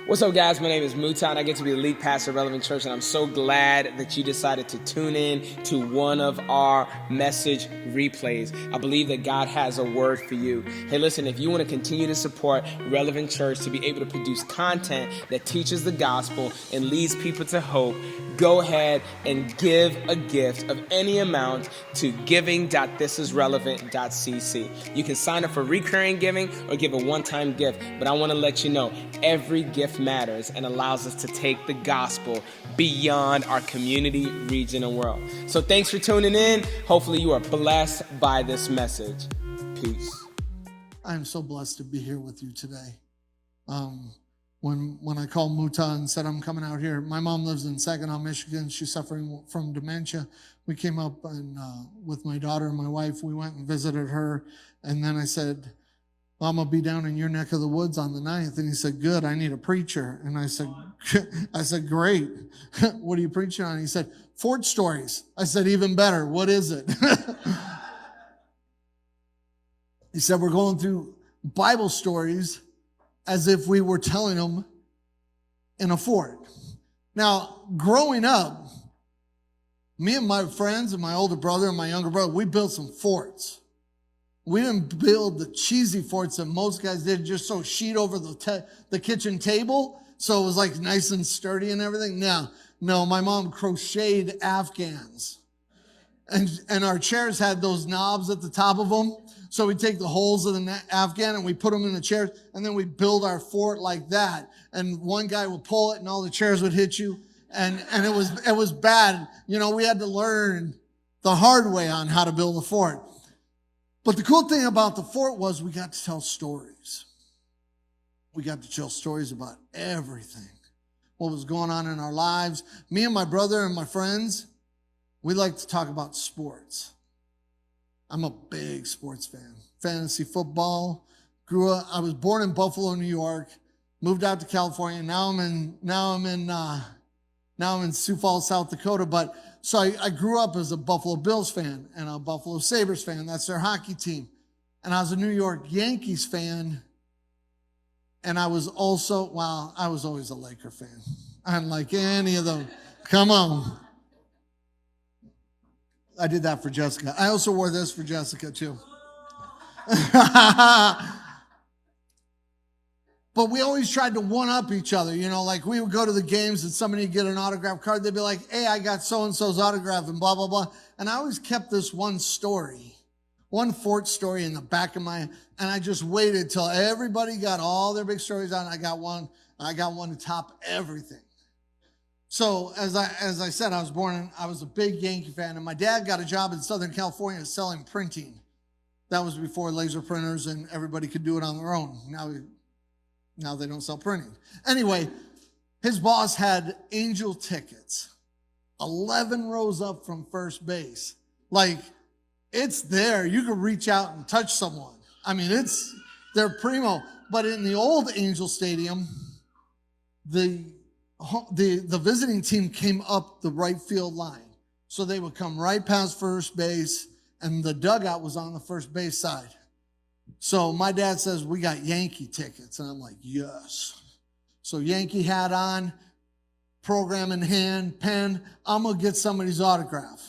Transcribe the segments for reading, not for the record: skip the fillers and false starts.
What's up, guys? My name is Muta, and I get to be the lead pastor of Relevant Church, and I'm so glad that you decided to tune in to one of our message replays. I believe that God has a word for you. Hey, listen, if you want to continue to support Relevant Church to be able to produce content that teaches the gospel and leads people to hope, go ahead and give a gift of any amount to giving.thisisrelevant.cc. You can sign up for recurring giving or give a one-time gift, but I want to let you know every gift matters and allows us to take the gospel beyond our community, region, and world. So thanks for tuning in. Hopefully you are blessed by this message. Peace. I am so blessed to be here with you today. When I called Muta and said I'm coming out here, my mom lives in Saginaw, Michigan. She's suffering from dementia. We came up and with my daughter and my wife, we went and visited her. And then I said, well, I'm going to be down in your neck of the woods on the 9th. And he said, good, I need a preacher. And I said, great. What are you preaching on? He said, Fort stories. I said, even better. What is it? He said, we're going through Bible stories as if we were telling them in a fort. Now, growing up, me and my friends and my older brother and my younger brother, we built some forts. We didn't build the cheesy forts that most guys did, just so sheet over the kitchen table, so it was like nice and sturdy and everything. No, my mom crocheted Afghans. And our chairs had those knobs at the top of them. So we take the holes of the Afghan and we put them in the chairs, and then we build our fort like that. And one guy would pull it and all the chairs would hit you. And it was bad. You know, we had to learn the hard way on how to build a fort. But the cool thing about the fort was we got to tell stories. We got to tell stories about everything, what was going on in our lives. Me and my brother and my friends, we like to talk about sports. I'm a big sports fan. Fantasy football. Grew up. I was born in Buffalo, New York. Moved out to California. Now I'm in Sioux Falls, South Dakota. So I grew up as a Buffalo Bills fan and a Buffalo Sabres fan. That's their hockey team. And I was a New York Yankees fan. And I was always a Laker fan. I didn't like any of them. Come on. I did that for Jessica. I also wore this for Jessica too. But we always tried to one-up each other. You know, like we would go to the games and somebody would get an autograph card. They'd be like, hey, I got so-and-so's autograph and blah, blah, blah. And I always kept this one fort story in the back of my head. And I just waited till everybody got all their big stories out. And I got one to top everything. So as I said, I was a big Yankee fan, and my dad got a job in Southern California selling printing. That was before laser printers and everybody could do it on their own. Now they don't sell printing. Anyway, his boss had angel tickets, 11 rows up from first base. Like, it's there. You can reach out and touch someone. I mean, they're primo. But in the old Angel Stadium, the visiting team came up the right field line. So they would come right past first base, and the dugout was on the first base side. So my dad says, we got Yankee tickets. And I'm like, yes. So Yankee hat on, program in hand, pen. I'm going to get somebody's autograph.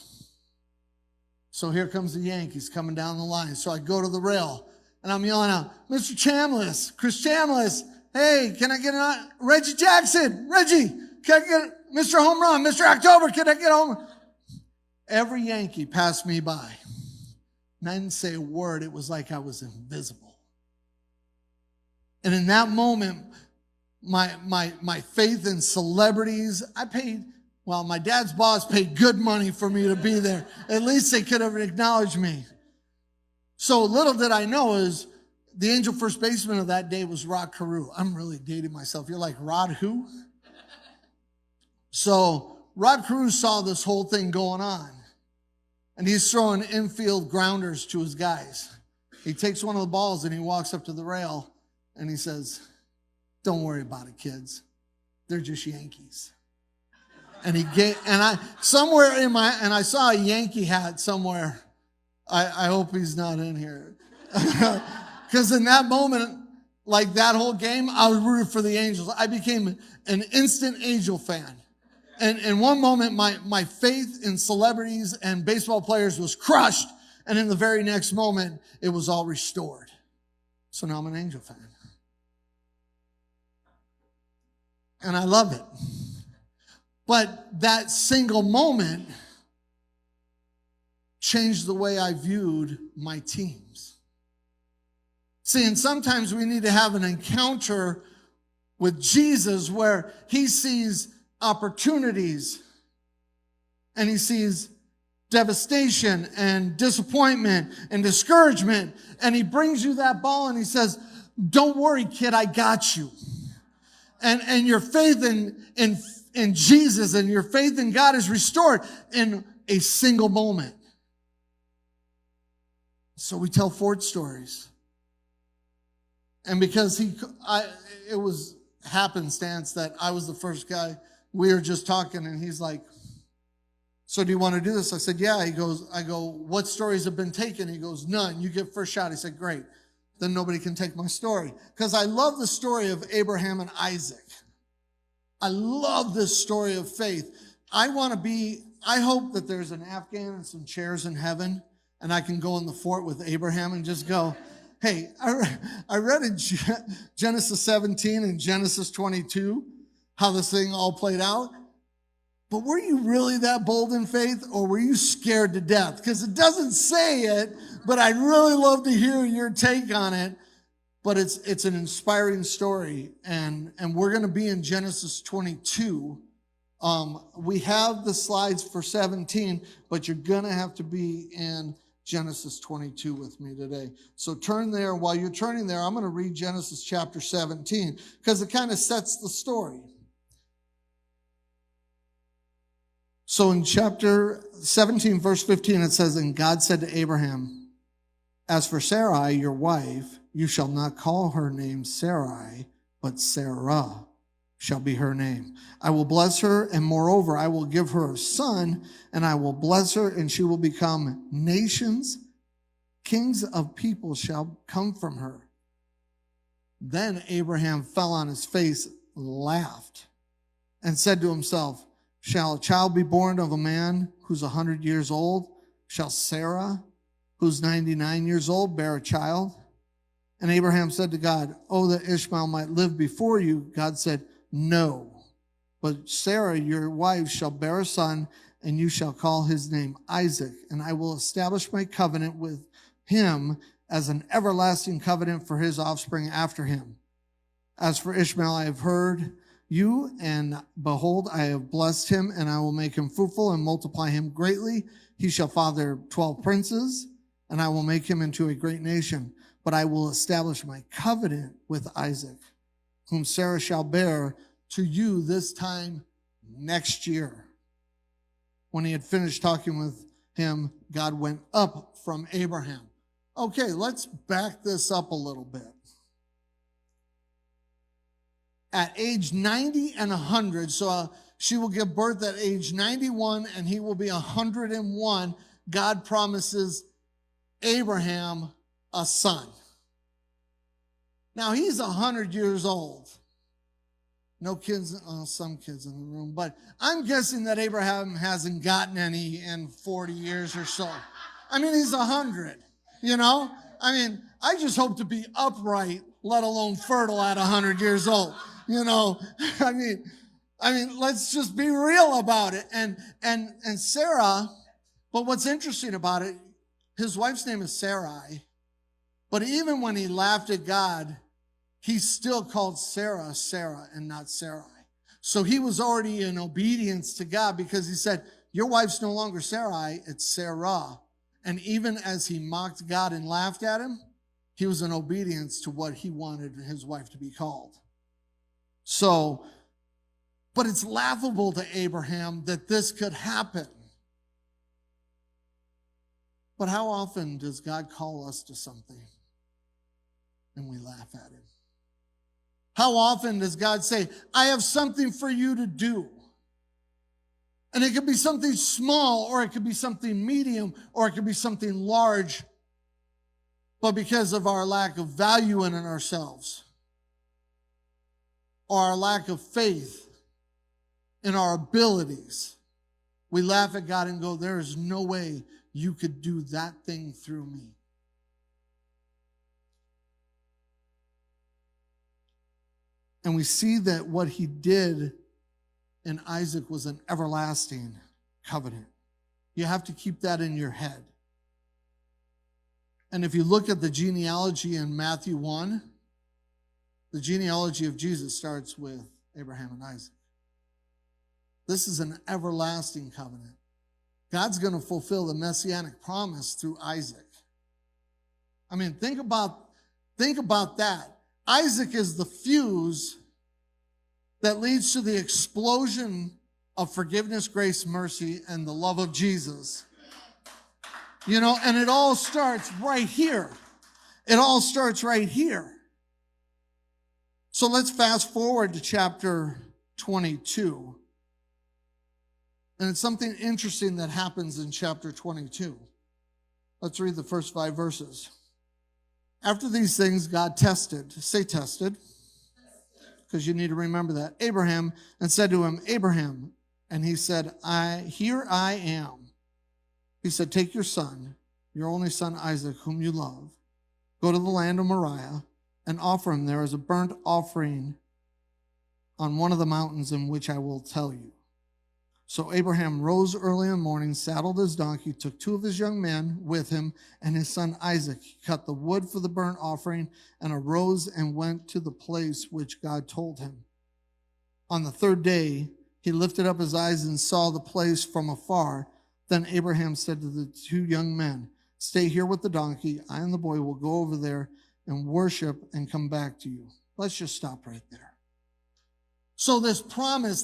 So here comes the Yankees coming down the line. So I go to the rail, and I'm yelling out, Mr. Chambliss, Chris Chambliss, hey, can I get Reggie Jackson? Reggie, can I get Mr. Home Run? Mr. October, can I get home? Every Yankee passed me by. And I didn't say a word. It was like I was invisible. And in that moment, my faith in celebrities, my dad's boss paid good money for me to be there. At least they could have acknowledged me. So little did I know is the angel first baseman of that day was Rod Carew. I'm really dating myself. You're like, Rod who? So Rod Carew saw this whole thing going on. And he's throwing infield grounders to his guys. He takes one of the balls and he walks up to the rail and he says, don't worry about it, kids. They're just Yankees. And I saw a Yankee hat somewhere. I hope he's not in here. Because in that moment, Like that whole game, I was rooting for the Angels. I became an instant Angel fan. And in one moment, my faith in celebrities and baseball players was crushed. And in the very next moment, it was all restored. So now I'm an Angel fan. And I love it. But that single moment changed the way I viewed my teams. See, and sometimes we need to have an encounter with Jesus where he sees opportunities and he sees devastation and disappointment and discouragement, and he brings you that ball and he says, don't worry, kid, I got you. And your faith in Jesus and your faith in God is restored in a single moment. So we tell Ford stories. And because it was happenstance that I was the first guy, we were just talking and he's like, so do you want to do this? I said, yeah. I go, what stories have been taken? He goes, none. You get first shot. He said, great. Then nobody can take my story. Because I love the story of Abraham and Isaac. I love this story of faith. I hope that there's an Afghan and some chairs in heaven and I can go in the fort with Abraham and just go, hey, I read in Genesis 17 and Genesis 22 how this thing all played out. But were you really that bold in faith, or were you scared to death? Because it doesn't say it, but I'd really love to hear your take on it. But it's an inspiring story, and we're going to be in Genesis 22. We have the slides for 17, but you're going to have to be in Genesis 22 with me today. So turn there. While you're turning there, I'm going to read Genesis chapter 17 because it kind of sets the story. So in chapter 17, verse 15, it says, and God said to Abraham, as for Sarai, your wife, you shall not call her name Sarai, but Sarah shall be her name. I will bless her, and moreover, I will give her a son, and I will bless her, and she will become nations. Kings of people shall come from her. Then Abraham fell on his face, laughed, and said to himself, shall a child be born of a man who's 100 years old? Shall Sarah, who's 99 years old, bear a child? And Abraham said to God, oh, that Ishmael might live before you. God said, no, but Sarah, your wife, shall bear a son, and you shall call his name Isaac, and I will establish my covenant with him as an everlasting covenant for his offspring after him. As for Ishmael, I have heard you, and behold, I have blessed him, and I will make him fruitful and multiply him greatly. He shall father 12 princes, and I will make him into a great nation. But I will establish my covenant with Isaac, whom Sarah shall bear to you this time next year. When he had finished talking with him, God went up from Abraham. Okay, let's back this up a little bit. At age 90 and 100, so she will give birth at age 91 and he will be 101, God promises Abraham a son. Now he's 100 years old. No kids, some kids in the room, but I'm guessing that Abraham hasn't gotten any in 40 years or so. I mean, he's 100, you know? I mean, I just hope to be upright, let alone fertile at 100 years old, you know? I mean, let's just be real about it. And Sarah, but what's interesting about it, his wife's name is Sarai, but even when he laughed at God, he still called Sarah Sarah and not Sarai. So he was already in obedience to God because he said, your wife's no longer Sarai, it's Sarah. And even as he mocked God and laughed at him, he was in obedience to what he wanted his wife to be called. So, but it's laughable to Abraham that this could happen. But how often does God call us to something and we laugh at him? How often does God say, I have something for you to do? And it could be something small, or it could be something medium, or it could be something large. But because of our lack of value in ourselves, or our lack of faith in our abilities, we laugh at God and go, there is no way you could do that thing through me. And we see that what he did in Isaac was an everlasting covenant. You have to keep that in your head. And if you look at the genealogy in Matthew 1, the genealogy of Jesus starts with Abraham and Isaac. This is an everlasting covenant. God's going to fulfill the messianic promise through Isaac. I mean, think about that. Isaac is the fuse that leads to the explosion of forgiveness, grace, mercy, and the love of Jesus. You know, and it all starts right here. It all starts right here. So let's fast forward to chapter 22. And it's something interesting that happens in chapter 22. Let's read the first 5 verses. After these things, God tested, say tested, because you need to remember that, Abraham, and said to him, Abraham, and he said, here I am. He said, take your son, your only son Isaac, whom you love, go to the land of Moriah, and offer him there as a burnt offering on one of the mountains in which I will tell you. So Abraham rose early in the morning, saddled his donkey, took 2 of his young men with him, and his son Isaac. He cut the wood for the burnt offering, and arose and went to the place which God told him. On the 3rd day, he lifted up his eyes and saw the place from afar. Then Abraham said to the 2 young men, stay here with the donkey. I and the boy will go over there and worship and come back to you. Let's just stop right there. So this promise,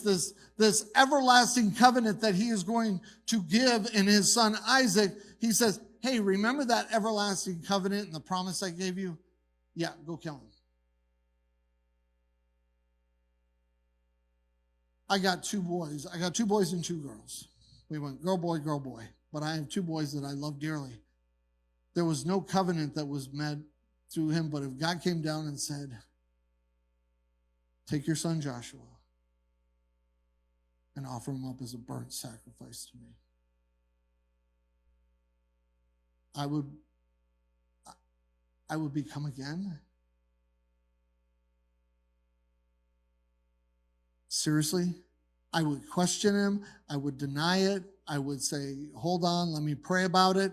this everlasting covenant that he is going to give in his son Isaac, he says, hey, remember that everlasting covenant and the promise I gave you? Yeah, go kill him. I got 2 boys. I got 2 boys and 2 girls. We went girl, boy, girl, boy. But I have 2 boys that I love dearly. There was no covenant that was met through him, but if God came down and said, take your son Joshua and offer him up as a burnt sacrifice to me, I would become again. Seriously, I would question him. I would deny it. I would say, hold on, let me pray about it.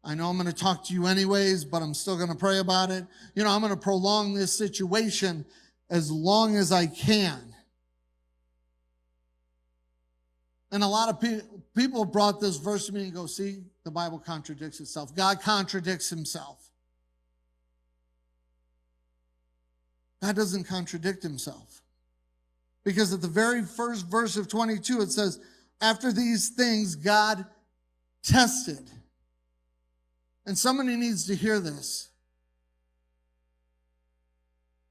I know I'm going to talk to you anyways, but I'm still going to pray about it. You know, I'm going to prolong this situation as long as I can. And a lot of people brought this verse to me and go, see, the Bible contradicts itself. God contradicts himself. God doesn't contradict himself. Because at the very first verse of 22, it says, after these things, God tested. And somebody needs to hear this.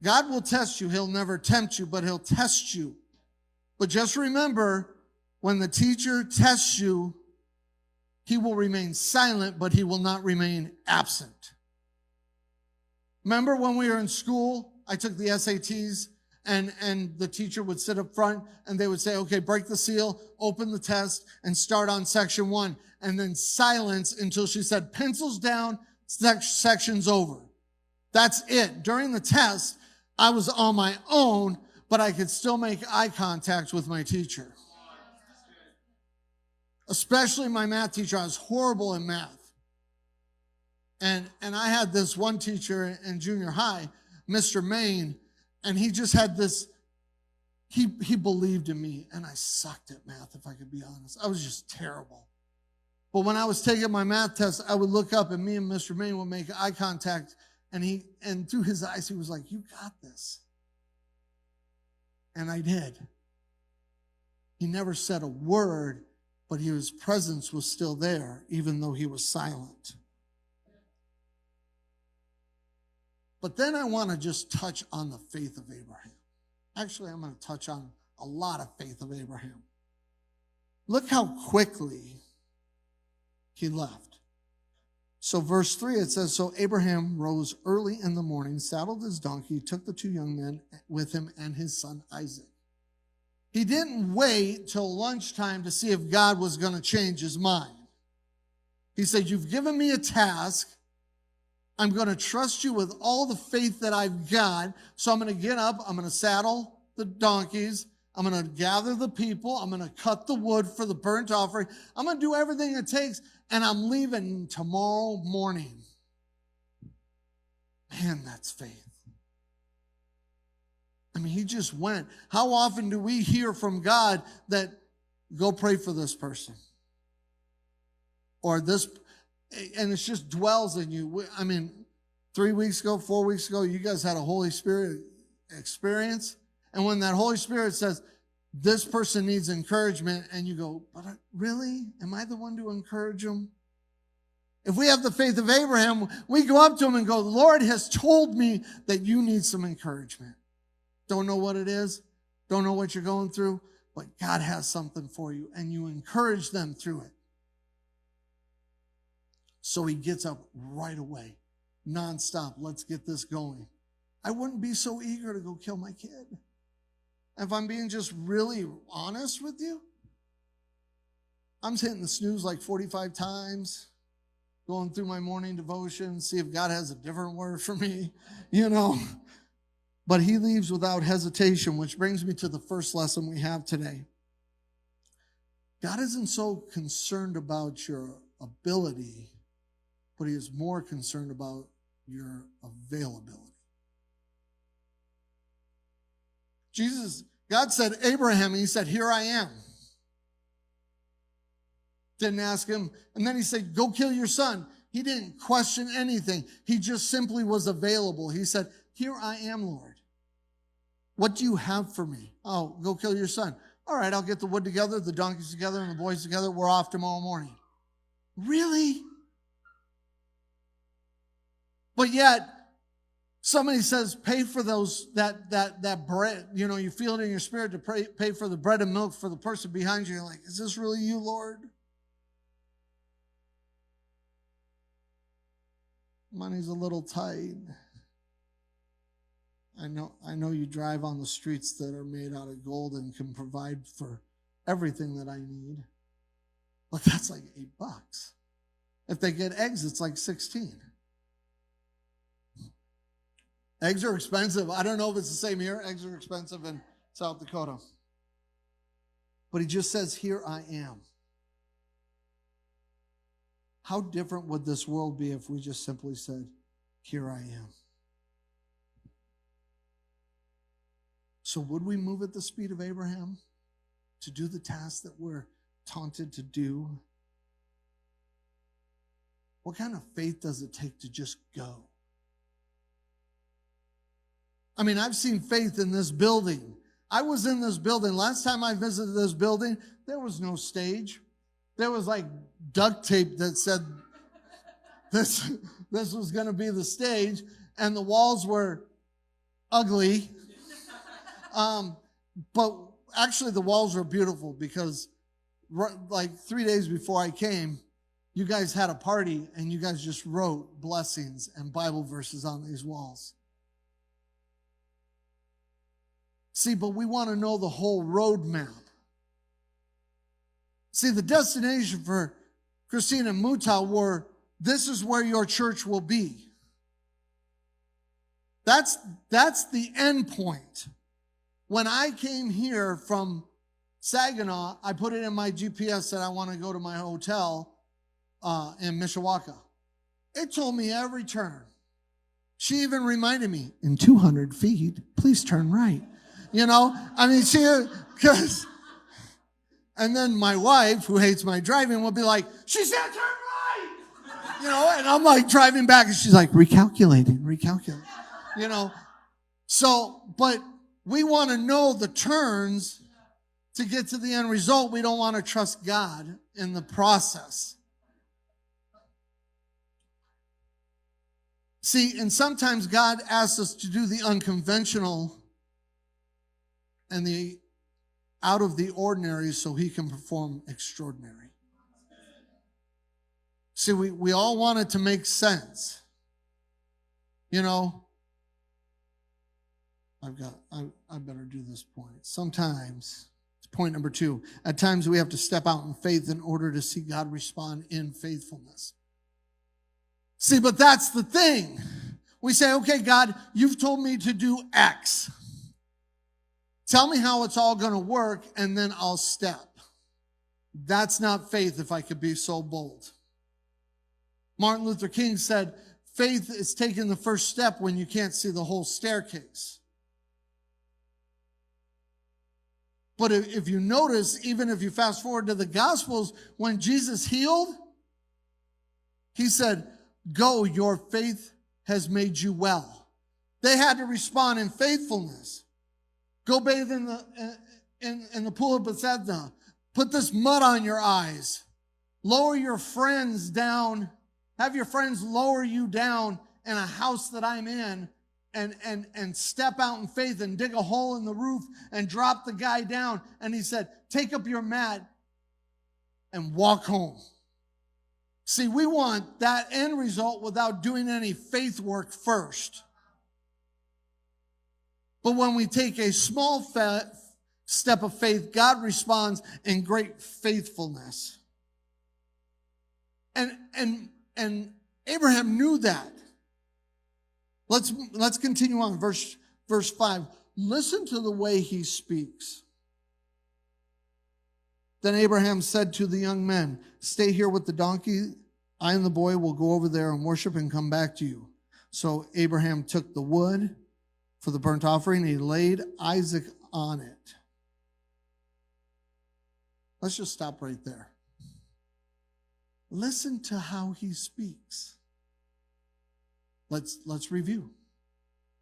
God will test you. He'll never tempt you, but he'll test you. But just remember, when the teacher tests you, he will remain silent, but he will not remain absent. Remember when we were in school, I took the SATs, and the teacher would sit up front, and they would say, okay, break the seal, open the test, and start on section 1. And then silence until she said, pencils down, section's over. That's it. During the test, I was on my own, but I could still make eye contact with my teacher. Especially my math teacher. I was horrible in math. And I had this one teacher in junior high, Mr. Maine, and he just had this, he believed in me, and I sucked at math, if I could be honest. I was just terrible. But when I was taking my math test, I would look up, and me and Mr. Maine would make eye contact, and through his eyes, he was like, you got this. And I did. He never said a word, but his presence was still there, even though he was silent. But then I want to just touch on the faith of Abraham. Actually, I'm going to touch on a lot of faith of Abraham. Look how quickly he left. So verse 3, it says, so Abraham rose early in the morning, saddled his donkey, took the 2 young men with him and his son Isaac. He didn't wait till lunchtime to see if God was going to change his mind. He said, you've given me a task. I'm going to trust you with all the faith that I've got. So I'm going to get up. I'm going to saddle the donkeys. I'm going to gather the people. I'm going to cut the wood for the burnt offering. I'm going to do everything it takes. And I'm leaving tomorrow morning. Man, that's faith. I mean, he just went. How often do we hear from God that, go pray for this person? Or this, and it just dwells in you. I mean, 3 weeks ago, 4 weeks ago, you guys had a Holy Spirit experience. And when that Holy Spirit says, this person needs encouragement, and you go, but really? Am I the one to encourage them? If we have the faith of Abraham, we go up to him and go, the Lord has told me that you need some encouragement. Don't know what it is. Don't know what you're going through, but God has something for you, and you encourage them through it. So he gets up right away, nonstop. Let's get this going. I wouldn't be so eager to go kill my kid. If I'm being just really honest with you, I'm hitting the snooze like 45 times, going through my morning devotion, see if God has a different word for me, you know. But he leaves without hesitation, which brings me to the first lesson we have today. God isn't so concerned about your ability, but he is more concerned about your availability. God said, Abraham, and he said, here I am. Didn't ask him. And then he said, go kill your son. He didn't question anything. He just simply was available. He said, here I am, Lord. What do you have for me? Oh, go kill your son. All right, I'll get the wood together, the donkeys together, and the boys together. We're off tomorrow morning. Really? But yet, somebody says, pay for that bread. You know, you feel it in your spirit to pay for the bread and milk for the person behind you. You're like, is this really you, Lord? Money's a little tight. I know you drive on the streets that are made out of gold and can provide for everything that I need. But that's like $8. If they get eggs, it's like 16. Eggs are expensive. I don't know if it's the same here. Eggs are expensive in South Dakota. But he just says, here I am. How different would this world be if we just simply said, here I am? So would we move at the speed of Abraham to do the task that we're taunted to do? What kind of faith does it take to just go? I mean, I've seen faith in this building. I was in this building. Last time I visited this building, there was no stage. There was like duct tape that said this was going to be the stage, and the walls were ugly. But actually the walls were beautiful because like 3 days before I came, you guys had a party and you guys just wrote blessings and Bible verses on these walls. See, but we want to know the whole roadmap. See, the destination for Christine and Muta were, this is where your church will be. That's the end point. When I came here from Saginaw, I put it in my GPS that I want to go to my hotel in Mishawaka. It told me every turn. She even reminded me, in 200 feet, please turn right. You know, I mean, and then my wife, who hates my driving, will be like, she said turn right. You know, and I'm like driving back, and she's like, recalculating. You know, so, but we want to know the turns to get to the end result. We don't want to trust God in the process. See, and sometimes God asks us to do the unconventional and the out of the ordinary so he can perform extraordinary. See, we all want it to make sense. You know, I better do this point. Sometimes, it's point number 2, at times we have to step out in faith in order to see God respond in faithfulness. See, but that's the thing. We say, okay, God, you've told me to do X. Tell me how it's all going to work, and then I'll step. That's not faith, if I could be so bold. Martin Luther King said, faith is taking the first step when you can't see the whole staircase. But if you notice, even if you fast forward to the Gospels, when Jesus healed, he said, go, your faith has made you well. They had to respond in faithfulness. Go bathe in the pool of Bethesda. Put this mud on your eyes. Lower your friends down. Have your friends lower you down in a house that I'm in and step out in faith and dig a hole in the roof and drop the guy down. And he said, take up your mat and walk home. See, we want that end result without doing any faith work first. But when we take a small step of faith, God responds in great faithfulness. And Abraham knew that. Let's continue on. Verse 5. Listen to the way he speaks. Then Abraham said to the young men, stay here with the donkey. I and the boy will go over there and worship and come back to you. So Abraham took the wood for the burnt offering, and he laid Isaac on it. Let's just stop right there. Listen to how he speaks. Let's review.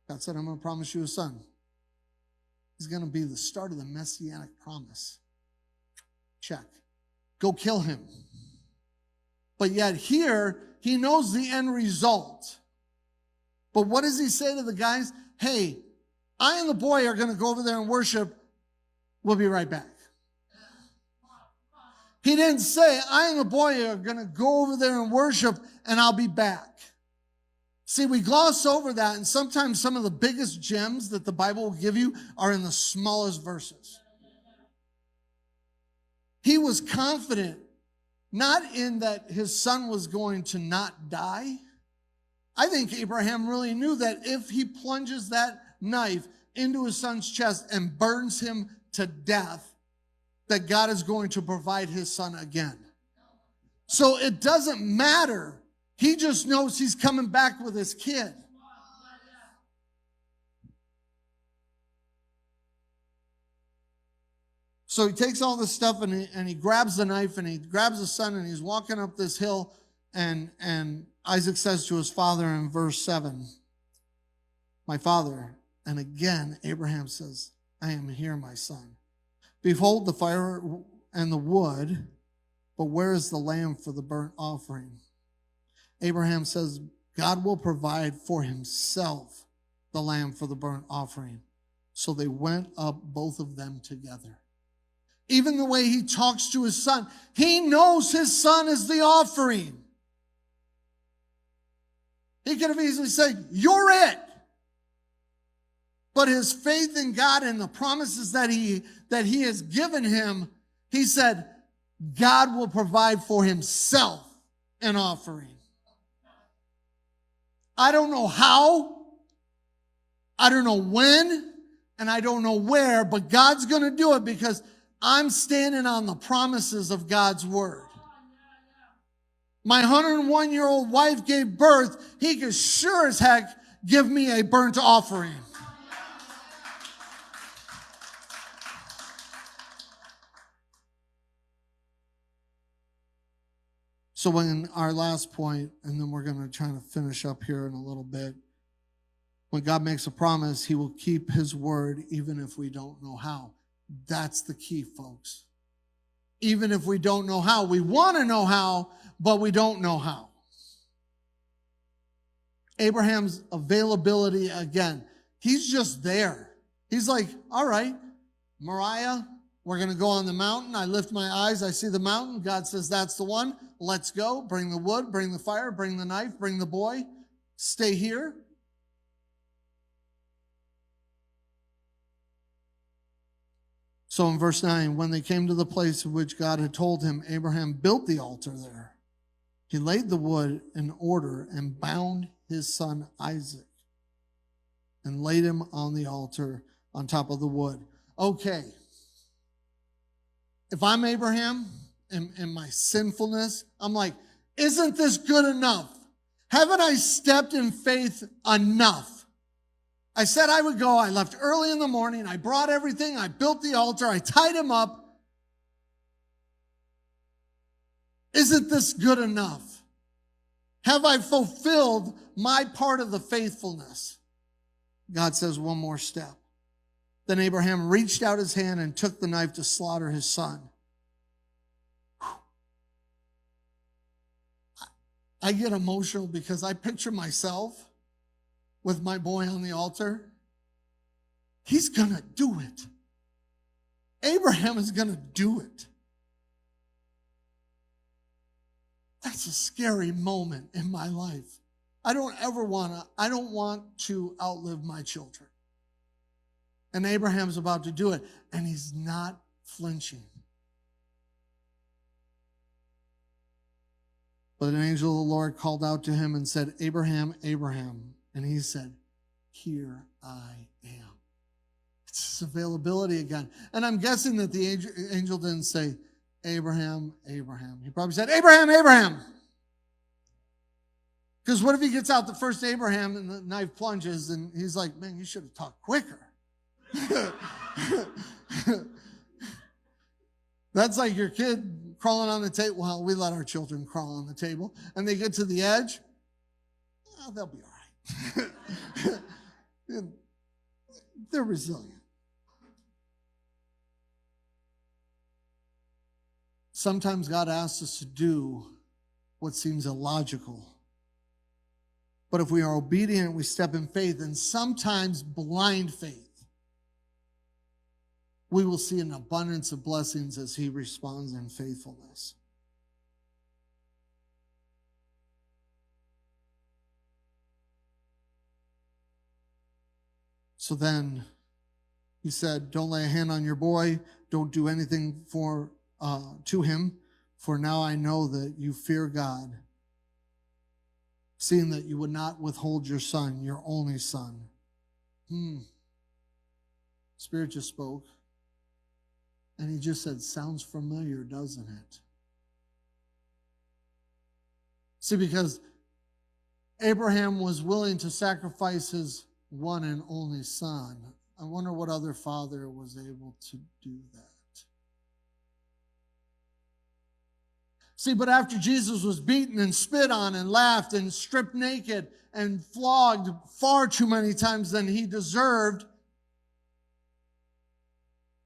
God said, I'm going to promise you a son. He's going to be the start of the messianic promise. Check. Go kill him. But yet here, he knows the end result. But what does he say to the guys? Hey, I and the boy are going to go over there and worship. We'll be right back. He didn't say, I and the boy are going to go over there and worship and I'll be back. See, we gloss over that, and sometimes some of the biggest gems that the Bible will give you are in the smallest verses. He was confident, not in that his son was going to not die. I think Abraham really knew that if he plunges that knife into his son's chest and burns him to death, that God is going to provide his son again. So it doesn't matter. He just knows he's coming back with his kid. So he takes all this stuff and he grabs the knife and he grabs the son and he's walking up this hill, and Isaac says to his father in verse 7, my father. And again, Abraham says, I am here, my son. Behold the fire and the wood, but where is the lamb for the burnt offering? Abraham says, God will provide for himself the lamb for the burnt offering. So they went up, both of them together. Even the way he talks to his son, he knows his son is the offering. He could have easily said, you're it. But his faith in God and the promises that he has given him, he said, God will provide for himself an offering. I don't know how, I don't know when, and I don't know where, but God's going to do it because I'm standing on the promises of God's word. My 101-year-old wife gave birth. He could sure as heck give me a burnt offering. So when our last point, and then we're going to try to finish up here in a little bit. When God makes a promise, he will keep his word even if we don't know how. That's the key, folks. Even if we don't know how. We want to know how, but we don't know how. Abraham's availability, again, he's just there. He's like, all right, Mariah, We're going to go on the mountain. I lift my eyes. I see the mountain. God says, that's the one. Let's go. Bring the wood, bring the fire, bring the knife, bring the boy. Stay here. So in verse 9, when they came to the place of which God had told him, Abraham built the altar there. He laid the wood in order and bound his son Isaac and laid him on the altar on top of the wood. Okay. If I'm Abraham and my sinfulness, I'm like, isn't this good enough? Haven't I stepped in faith enough? I said I would go. I left early in the morning. I brought everything. I built the altar. I tied him up. Isn't this good enough? Have I fulfilled my part of the faithfulness? God says one more step. Then Abraham reached out his hand and took the knife to slaughter his son. I get emotional because I picture myself with my boy on the altar. He's going to do it. Abraham is going to do it. That's a scary moment in my life. I don't want to outlive my children. And Abraham's about to do it, and he's not flinching. But an angel of the Lord called out to him and said, Abraham, Abraham. And he said, here I am. It's his availability again. And I'm guessing that the angel didn't say, Abraham, Abraham. He probably said, Abraham, Abraham. Because what if he gets out the first Abraham and the knife plunges and he's like, man, you should have talked quicker. That's like your kid crawling on the table. Well, we let our children crawl on the table. And they get to the edge. Oh, they'll be all right. They're resilient. Sometimes God asks us to do what seems illogical. But if we are obedient, we step in faith, and sometimes blind faith, we will see an abundance of blessings as he responds in faithfulness. So then he said, don't lay a hand on your boy. Don't do anything to him. For now I know that you fear God, seeing that you would not withhold your son, your only son. Spirit just spoke. And he just said, sounds familiar, doesn't it? See, because Abraham was willing to sacrifice his one and only son, I wonder what other father was able to do that. See, but after Jesus was beaten and spit on and laughed and stripped naked and flogged far too many times than he deserved,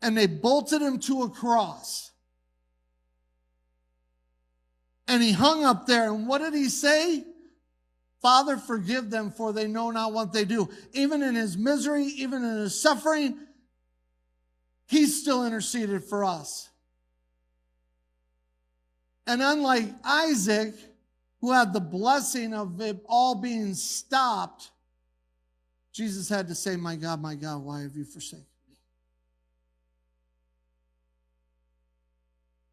and they bolted him to a cross. And he hung up there. And what did he say? Father, forgive them, for they know not what they do. Even in his misery, even in his suffering, he's still interceded for us. And unlike Isaac, who had the blessing of it all being stopped, Jesus had to say, my God, why have you forsaken?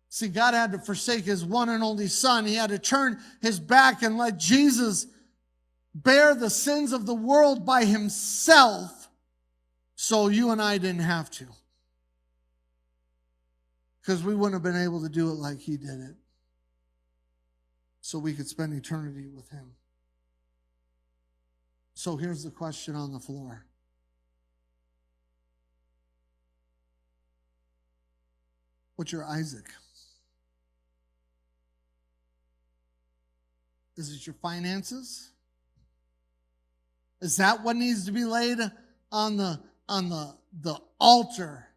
See, God had to forsake his one and only son. He had to turn his back and let Jesus bear the sins of the world by himself so you and I didn't have to. Because we wouldn't have been able to do it like he did it. So we could spend eternity with him. So here's the question on the floor. What's your Isaac? Is it your finances? Is that what needs to be laid on the altar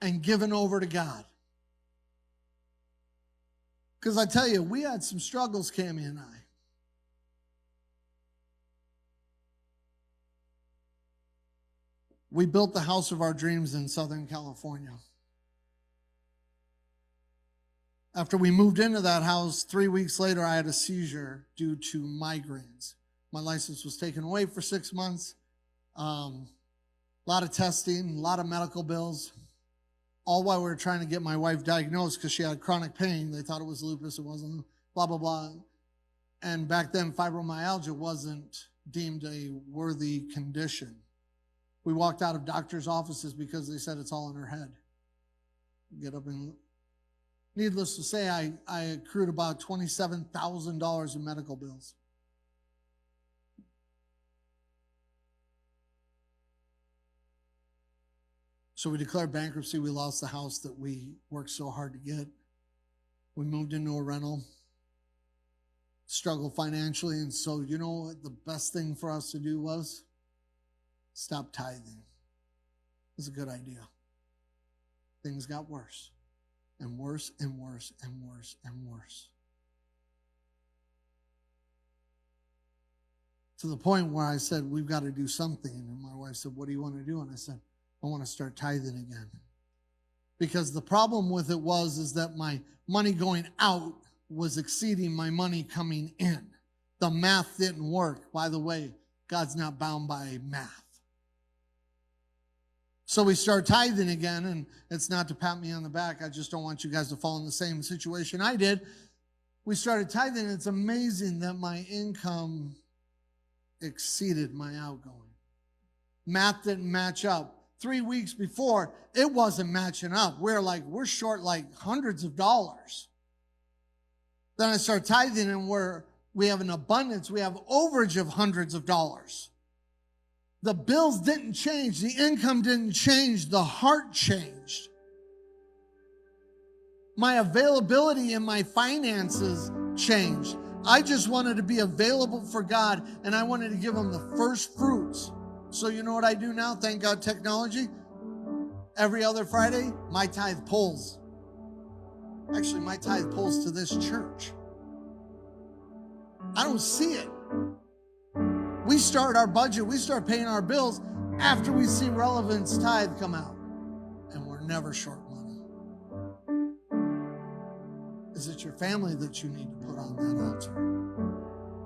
and given over to God? Because I tell you, we had some struggles, Cammie and I. We built the house of our dreams in Southern California. After we moved into that house, 3 weeks later, I had a seizure due to migraines. My license was taken away for 6 months. A lot of testing, a lot of medical bills, all while we were trying to get my wife diagnosed because she had chronic pain. They thought it was lupus. It wasn't, blah, blah, blah. And back then, fibromyalgia wasn't deemed a worthy condition. We walked out of doctors' offices because they said it's all in her head. Get up and... Needless to say, I accrued about $27,000 in medical bills. So we declared bankruptcy. We lost the house that we worked so hard to get. We moved into a rental, struggled financially, and so you know what the best thing for us to do was? Stop tithing. It was a good idea. Things got worse. And worse and worse and worse and worse. To the point where I said, we've got to do something. And my wife said, what do you want to do? And I said, I want to start tithing again. Because the problem with it is that my money going out was exceeding my money coming in. The math didn't work. By the way, God's not bound by math. So we start tithing again, and it's not to pat me on the back. I just don't want you guys to fall in the same situation I did. We started tithing, and it's amazing that my income exceeded my outgoing. Math didn't match up. 3 weeks before, it wasn't matching up. We're short like hundreds of dollars. Then I start tithing, and we have an abundance. We have overage of hundreds of dollars. The bills didn't change. The income didn't change. The heart changed. My availability in my finances changed. I just wanted to be available for God, and I wanted to give him the first fruits. So you know what I do now? Thank God technology. Every other Friday, my tithe pulls. Actually, my tithe pulls to this church. I don't see it. We start our budget, we start paying our bills after we see Relevance tithe come out. And we're never short money. Is it your family that you need to put on that altar?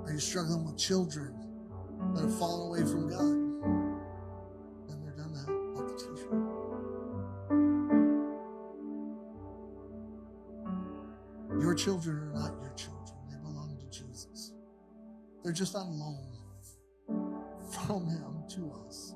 Are you struggling with children that have fallen away from God? Never done that. Not the t-shirt. Your children are not your children. They belong to Jesus. They're just on loan from him to us.